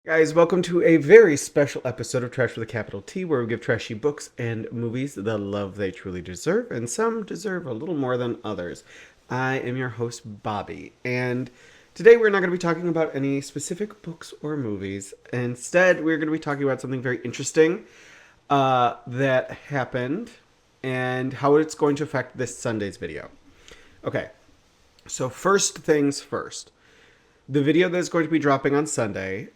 Guys, welcome to a very special episode of Trash with a capital T, where we give trashy books and movies the love they truly deserve, and some deserve a little more than others. I am your host, Bobby, and today we're not going to be talking about any specific books or movies. Instead, we're going to be talking about something very interesting that happened and how it's going to affect this Sunday's video. Okay, so first things first. The video that is going to be dropping on Sunday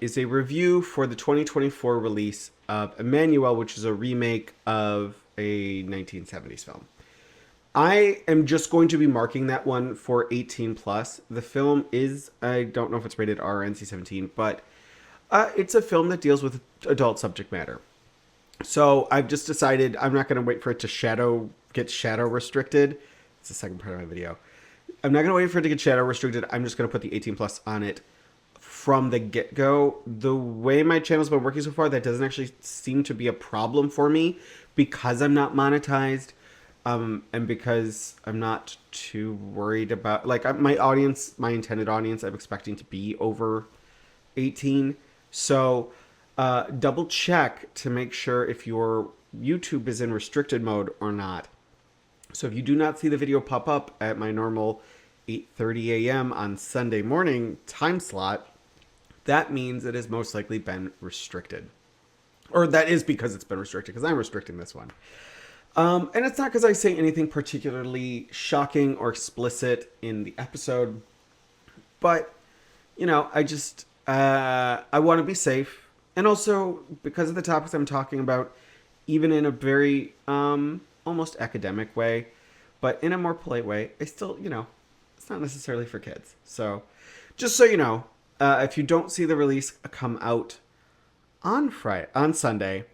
is a review for the 2024 release of Emmanuel, which is a remake of a 1970s film. I am just going to be marking that one for 18 plus. The film is, I don't know if it's rated R or NC-17, but it's a film that deals with adult subject matter. So I've just decided I'm not going to wait for it to get shadow restricted. It's the second part of my video. I'm not going to wait for it to get shadow restricted. I'm just going to put the 18 plus on it from the get-go. The way my channel's been working so far, that doesn't actually seem to be a problem for me because I'm not monetized, and because I'm not too worried about, like, my audience, my intended audience, I'm expecting to be over 18. So double check to make sure if your YouTube is in restricted mode or not. So if you do not see the video pop up at my normal 8:30 a.m. on Sunday morning time slot, that means it has most likely been restricted. Or that is because it's been restricted, because I'm restricting this one. And it's not because I say anything particularly shocking or explicit in the episode, but, I just, I want to be safe. And also, because of the topics I'm talking about, even in a very almost academic way, but in a more polite way, I still, it's not necessarily for kids. So, just so you know, if you don't see the release come out on Sunday,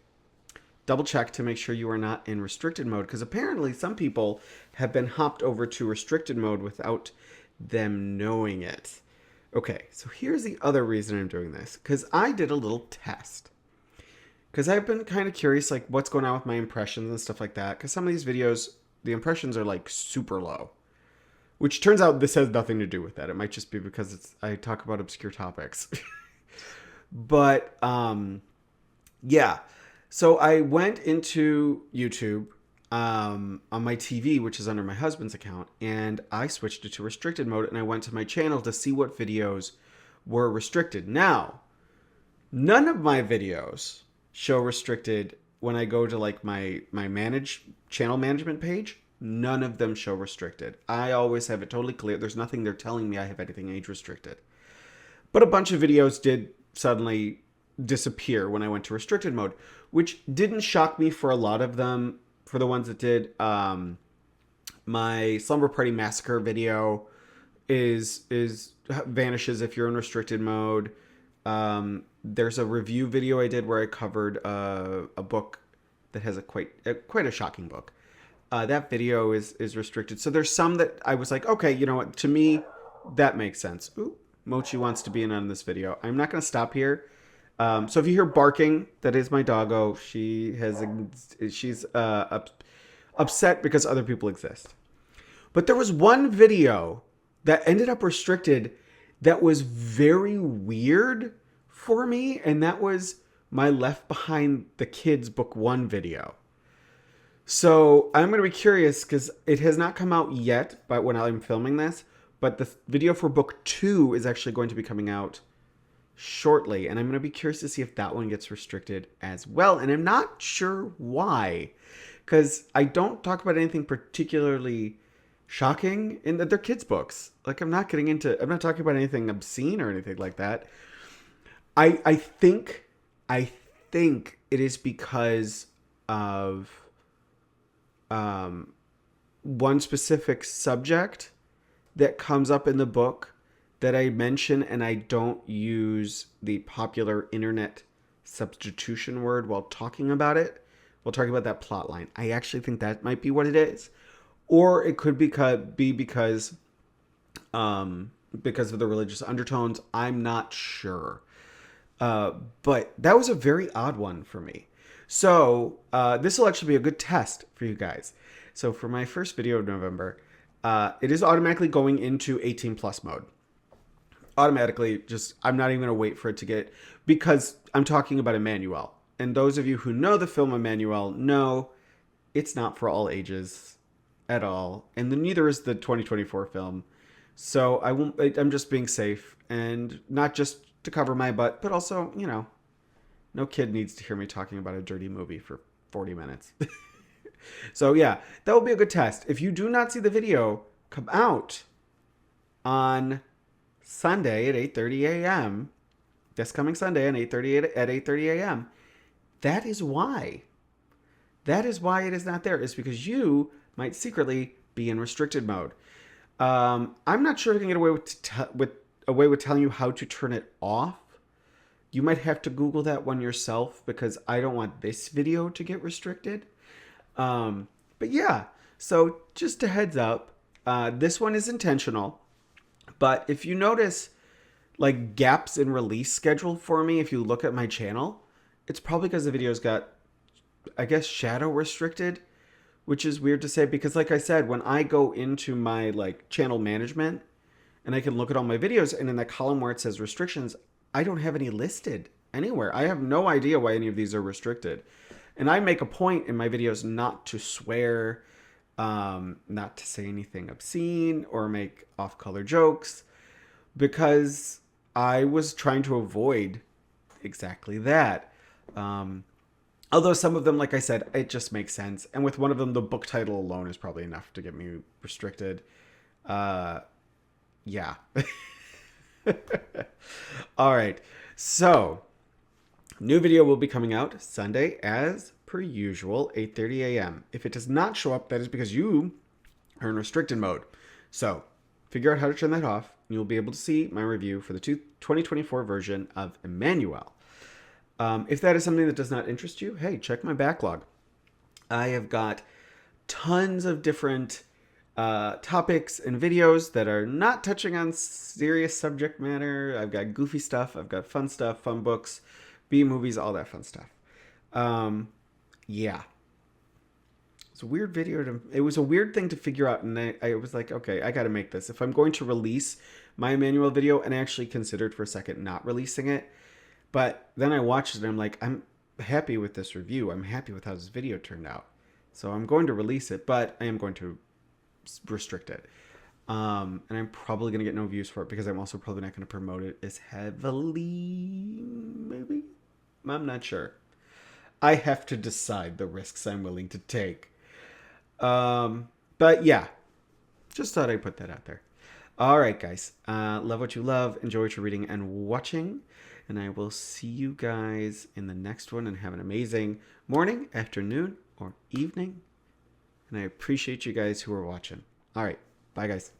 double check to make sure you are not in restricted mode, because apparently some people have been hopped over to restricted mode without them knowing it. Okay, so here's the other reason I'm doing this, because I did a little test. Because I've been kind of curious, like, what's going on with my impressions and stuff like that. Because some of these videos, the impressions are, like, super low. Which turns out this has nothing to do with that. It might just be because I talk about obscure topics. But, yeah. So I went into YouTube on my TV, which is under my husband's account. And I switched it to restricted mode. And I went to my channel to see what videos were restricted. Now, none of my videos show restricted when I go to, like, my channel management page. None of them show restricted. I always have it totally clear. There's nothing they're telling me I have anything age restricted. But a bunch of videos did suddenly disappear when I went to restricted mode, which didn't shock me for a lot of them. For the ones that did, my Slumber Party Massacre video is vanishes if you're in restricted mode. There's a review video I did where I covered a book that has quite a shocking book. That video is restricted. So there's some that I was like, okay, you know what? To me, that makes sense. Ooh, Mochi wants to be in on this video. I'm not going to stop here. So if you hear barking, that is my doggo. She's upset because other people exist. But there was one video that ended up restricted that was very weird for me, and that was my Left Behind the Kids Book 1 video. So I'm going to be curious because it has not come out yet, but when I'm filming this, but the video for Book 2 is actually going to be coming out shortly, and I'm going to be curious to see if that one gets restricted as well, and I'm not sure why, because I don't talk about anything particularly shocking in that they're kids' books. Like, I'm not talking about anything obscene or anything like that. I think it is because of one specific subject that comes up in the book that I mention, and I don't use the popular internet substitution word while talking about it. We'll talk about that plot line. I actually think that might be what it is. Or it could be because of the religious undertones. I'm not sure. But that was a very odd one for me. So this will actually be a good test for you guys. So for my first video of November, it is automatically going into 18 plus mode. automatically just, I'm not even going to wait for it to get, because I'm talking about Emmanuel. And those of you who know the film Emmanuel know it's not for all ages at all. And then neither is the 2024 film. So I'm just being safe, and not just to cover my butt, but also, no kid needs to hear me talking about a dirty movie for 40 minutes. So yeah, that will be a good test. If you do not see the video come out on Sunday at 8:30 a.m., this coming Sunday at 8:30 a.m., that is why. That is why it is not there. It's because you might secretly be in restricted mode. I'm not sure if I can get away with telling you how to turn it off. You might have to Google that one yourself, because I don't want this video to get restricted. But yeah, so just a heads up, this one is intentional. But if you notice like gaps in release schedule for me, if you look at my channel, it's probably because the videos got, I guess, shadow restricted, which is weird to say, because like I said, when I go into my like channel management and I can look at all my videos, and in that column where it says restrictions, I don't have any listed anywhere. I have no idea why any of these are restricted. And I make a point in my videos not to swear, not to say anything obscene or make off-color jokes, because I was trying to avoid exactly that. Although some of them, like I said, it just makes sense. And with one of them, the book title alone is probably enough to get me restricted. Yeah. All right. So, new video will be coming out Sunday as per usual, 8:30 a.m. If it does not show up, that is because you are in restricted mode. So, figure out how to turn that off, and you'll be able to see my review for the 2024 version of Emmanuel. If that is something that does not interest you, hey, check my backlog. I have got tons of different topics and videos that are not touching on serious subject matter. I've got goofy stuff. I've got fun stuff, fun books, B movies, all that fun stuff. Yeah. It's a weird video. It was a weird thing to figure out. And I was like, okay, I got to make this. If I'm going to release my Emmanuel video, and I actually considered for a second not releasing it. But then I watched it and I'm like, I'm happy with this review. I'm happy with how this video turned out. So I'm going to release it, but I am going to restrict it. And I'm probably going to get no views for it, because I'm also probably not going to promote it as heavily, maybe? I'm not sure. I have to decide the risks I'm willing to take. But yeah, just thought I'd put that out there. All right, guys. Love what you love. Enjoy what you're reading and watching. And I will see you guys in the next one, and have an amazing morning, afternoon, or evening. And I appreciate you guys who are watching. All right. Bye, guys.